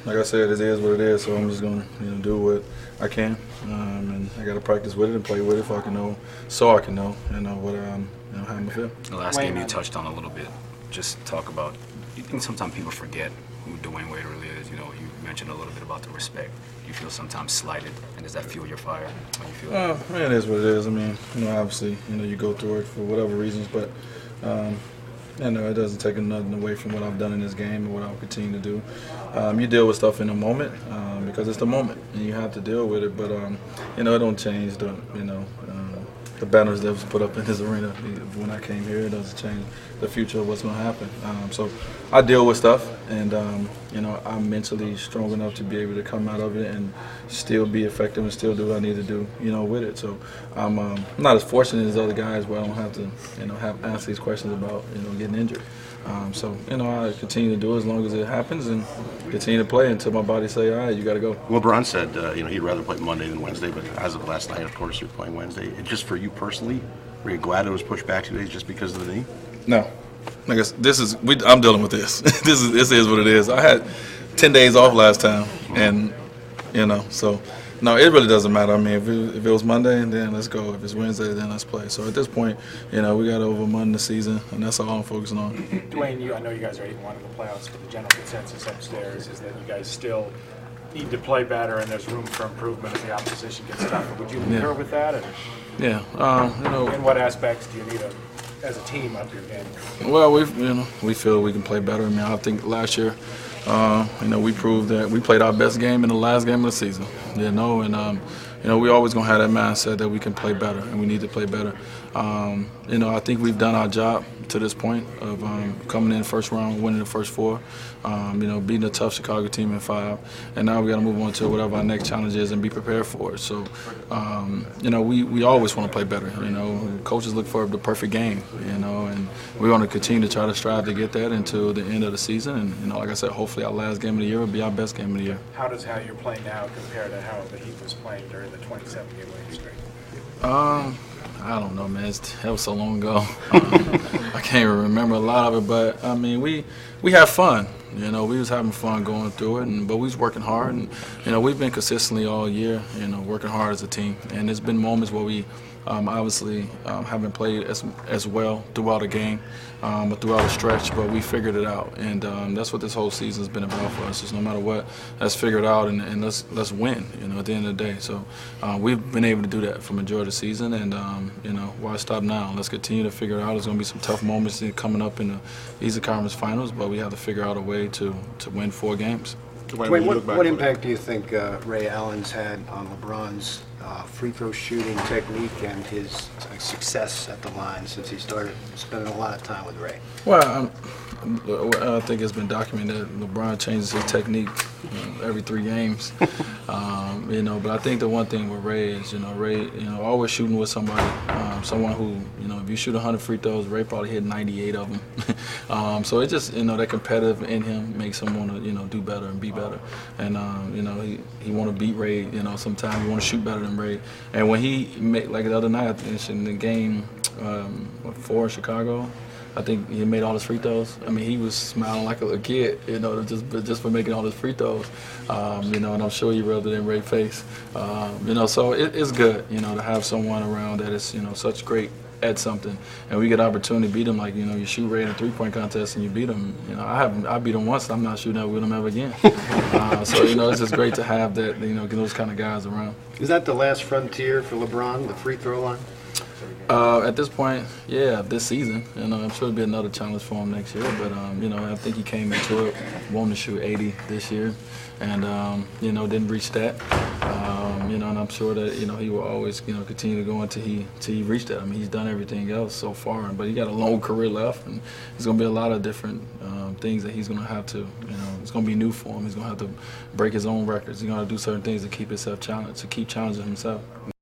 Like I said, it is what it is. So I'm just gonna do what I can, and I got to practice with it and play with it if I can know, so I can know what how I'm gonna feel. The last game you touched on a little bit. Just talk about. You think sometimes people forget who Dwyane Wade really is. You mentioned a little bit about the respect. You feel sometimes slighted, and does that fuel your fire? How you feel? It is what it is. I mean, obviously, you go through it for whatever reasons, but. It doesn't take nothing away from what I've done in this game and what I'll continue to do. You deal with stuff in the moment because it's the moment, and you have to deal with it. But it don't change the banners that was put up in this arena when I came here. It doesn't change the future of what's going to happen. So I deal with stuff, and I'm mentally strong enough to be able to come out of it and still be effective and still do what I need to do, with it. So I'm not as fortunate as other guys where I don't have to, have ask these questions about, getting injured. I continue to do it as long as it happens and continue to play until my body say, all right, you got to go. LeBron said, he'd rather play Monday than Wednesday, but as of last night, of course, you're playing Wednesday. And just for you personally, were you glad it was pushed back 2 days just because of the knee? No. I guess I'm dealing with this. This is what it is. I had 10 days off last time, and so no, it really doesn't matter. I mean, if it was Monday, then let's go. If it's Wednesday, then let's play. So at this point, we got over a month in the season, and that's all I'm focusing on. Dwyane, I know you guys are 8-1 in the playoffs, but the general consensus upstairs is that you guys still need to play better, and there's room for improvement as the opposition gets tougher. Would you concur with that? Yeah. In what aspects do you need as a team up your game? Well, we feel we can play better. I mean, I think last year, we proved that we played our best game in the last game of the season. We always gonna have that mindset that we can play better and we need to play better. I think we've done our job to this point of coming in first round, winning the first four, beating a tough Chicago team in 5, and now we got to move on to whatever our next challenge is and be prepared for it. So, we always want to play better. Coaches look for the perfect game, and we want to continue to try to strive to get that until the end of the season. And like I said, hopefully our last game of the year will be our best game of the year. How does how you're playing now compare to how the Heat was playing during the 27-game winning streak? I don't know, man. That was so long ago. I can't even remember a lot of it, but I mean, we have fun. We was having fun going through it, but we was working hard, and we've been consistently all year, working hard as a team. And there's been moments where we obviously haven't played as well throughout a game, but throughout a stretch, but we figured it out, and that's what this whole season's been about for us. Is no matter what, let's figure it out and let's win. At the end of the day, so we've been able to do that for majority of the season, and why stop now? Let's continue to figure it out. There's going to be some tough moments coming up in the Eastern Conference Finals, but we have to figure out a way to win 4 games. Dwyane, what impact do you think Ray Allen's had on LeBron's free throw shooting technique and his success at the line since he started spending a lot of time with Ray? Well, I think it's been documented that LeBron changes his technique every 3 games. But I think the one thing with Ray is, Ray, always shooting with somebody, someone who, if you shoot 100 free throws, Ray probably hit 98 of them. So it just, that competitive in him makes him want to, do better and be better. And, he want to beat Ray, sometimes he want to shoot better than Ray. And when he made, like the other night, in the game 4 in Chicago, I think he made all his free throws. I mean, he was smiling like a little kid, just for making all his free throws. And I'm sure he rubbed it in Ray's face. So it's good, to have someone around that is, such great at something, and we get an opportunity to beat him. Like, you shoot Ray in a 3-point contest and you beat him. I beat him once. I'm not shooting that with him ever again. So it's just great to have that. Get those kind of guys around. Is that the last frontier for LeBron, the free throw line? At this point, yeah, this season, I'm sure it'll be another challenge for him next year. But I think he came into it wanting to shoot 80 this year, and didn't reach that. And I'm sure that he will always continue to go until he reached that. I mean, he's done everything else so far, but he got a long career left, and there's gonna be a lot of different things that he's gonna have to. It's gonna be new for him. He's gonna have to break his own records. He's gonna have to do certain things to keep himself challenged, to keep challenging himself.